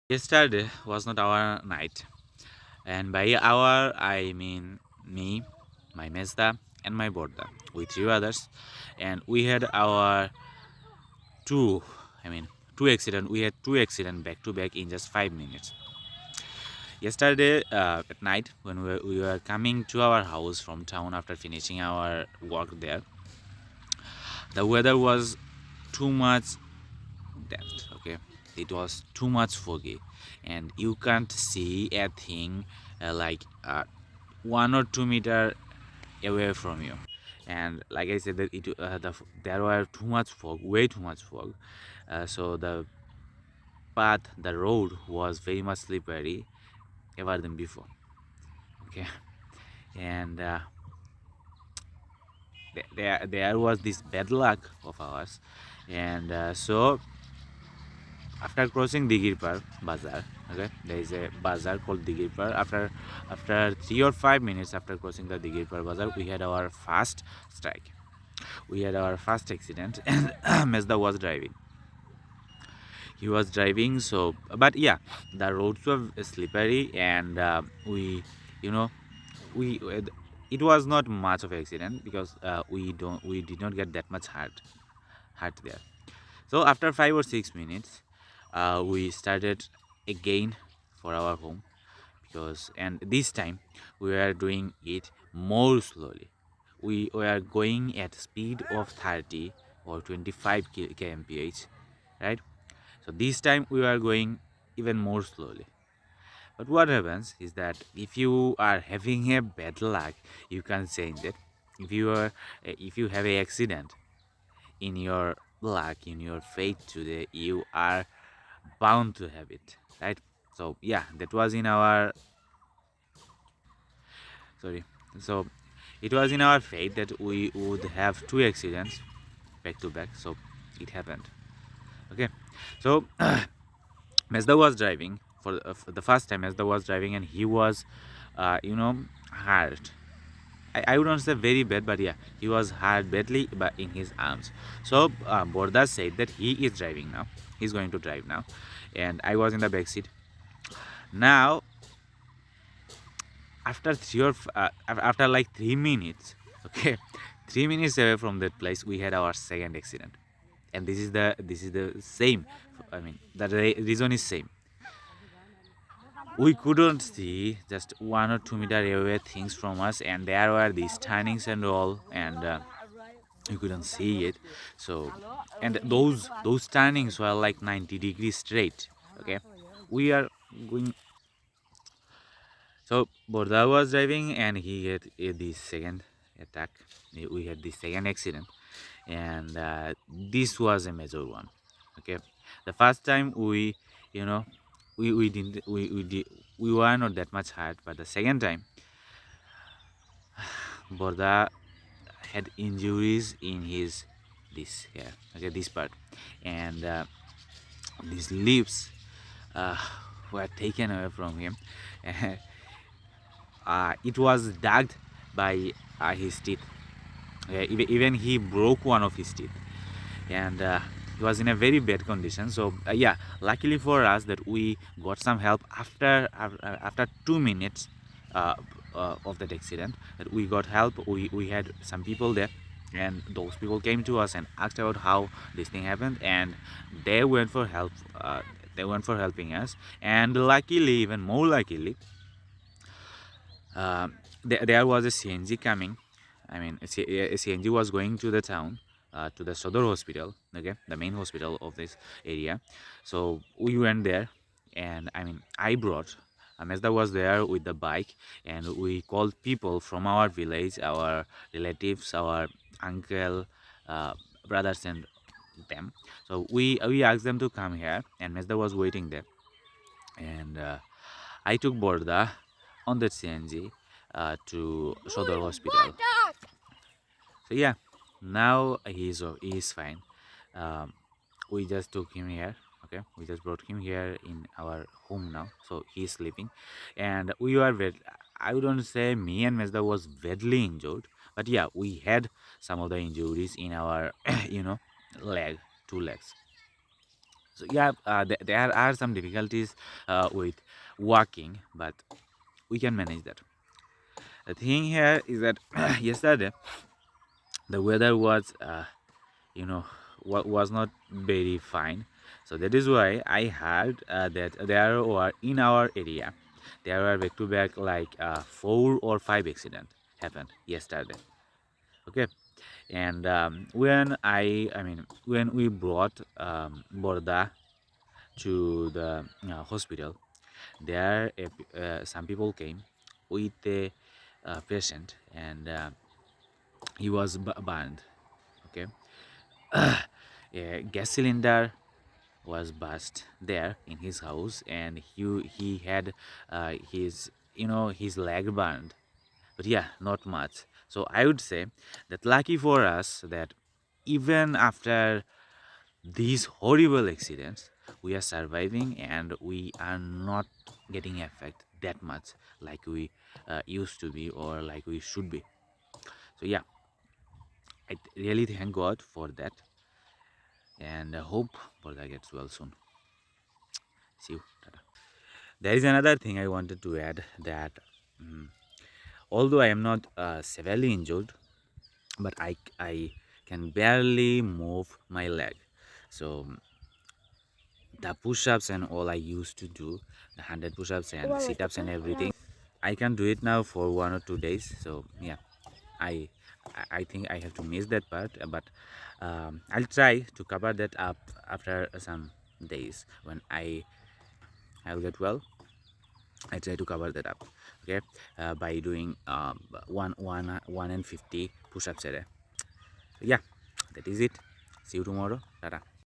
Yesterday was not our night, and by our I mean me, my Mejda, and my Borda, with three others, and we had our two, I mean two accident. We had two accident back to back in just 5 minutes. Yesterday at night, when we were coming to our house from town after finishing our work there, the weather was too much dense. Okay, it was too much foggy, and you can't see a thing like 1 or 2 meter away from you. And like I said, that there were too much fog, way too much fog. So the path, the road was very much slippery ever than before. Okay, and there was this bad luck of ours, and so after crossing Digirpar Bazaar, okay, there is a bazaar called Digirpar. After 3 or 5 minutes after crossing the Digirpar Bazaar, we had our first strike. We had our first accident, and Mezda was driving. He was driving, so but yeah, the roads were slippery, and you know, we it was not much of an accident because we did not get that much hurt there. So after 5 or 6 minutes, we started again for our home because, and this time we were doing it more slowly. We were going at speed of 30 or 25 kmph, right? So this time we were going even more slowly. But what happens is that if you are having a bad luck, you can change it. If you have a accident in your luck, in your fate today, you are bound to have it, right? So yeah, that was in our sorry. So it was in our fate that we would have two accidents back to back. So it happened. Okay, so Mezda was driving for the first time. Mezda was driving, and he was, hurt. I wouldn't say very bad, but yeah, he was hurt badly but in his arms. So Borda said that he is driving now. He's going to drive now, and I was in the back seat. Now, after after like 3 minutes, okay, 3 minutes away from that place, we had our second accident, and this is the same. I mean, the reason is same. We couldn't see just 1 or 2 meter away things from us, and there were these turnings and all, and you couldn't see it. So, and those turnings were like 90 degrees straight. Okay, we are going. So Borda was driving, and he had the second attack. We had the second accident, and this was a major one. Okay, the first time you know, we didn't we did we were not that much hurt, but the second time, Borda had injuries in his this here, okay, this part, and these lips uh, were taken away from him. It was dug by his teeth. Even he broke one of his teeth, and he was in a very bad condition. So yeah, luckily for us that we got some help after 2 minutes uh, of that accident. That we got help. We had some people there, and those people came to us and asked about how this thing happened, and they went for help. They went for helping us, and luckily, even more luckily, there was a CNG coming. I mean, a CNG was going to the town, to the Sodor hospital, okay, the main hospital of this area. So we went there, and I mean, I brought. Mezda was there with the bike, and we called people from our village, our relatives, our uncle, uh, brothers, and them. So we asked them to come here, and Mezda was waiting there, and I took Borda on that CNG to Sodor Hospital. So yeah, now he is fine. Um, we just took him here. Okay, we just brought him here in our home now. So he's sleeping, and we were very. I wouldn't say me and Mezda was badly injured, but yeah, we had some of the injuries in our, leg, two legs. So yeah, there are some difficulties with walking, but we can manage that. The thing here is that yesterday the weather was you know was not very fine, so that is why I heard that there were in our area there were back to back like 4 or 5 accident happened yesterday. Okay, and when I mean when we brought Borda to the hospital, there some people came with a patient, and he was burned. Okay, a gas cylinder was burst there in his house, and he had his his leg burned, but yeah, not much. So I would say that lucky for us that even after these horrible accidents we are surviving, and we are not getting affected that much like we used to be or like we should be. So yeah, I really thank God for that, and I hope Borda gets well soon. See you. Tata. There is another thing I wanted to add that mm, although I am not severely injured, but I can barely move my leg. So the push-ups and all I used to do, the 100 push-ups and sit-ups and everything, I can do it now for 1 or 2 days. So yeah, I I think I have to miss that part, but I'll try to cover that up after some days when I'll get well. I try to cover that up, okay, by doing one and 50 push-ups a day. So yeah, that is it. See you tomorrow. Tata.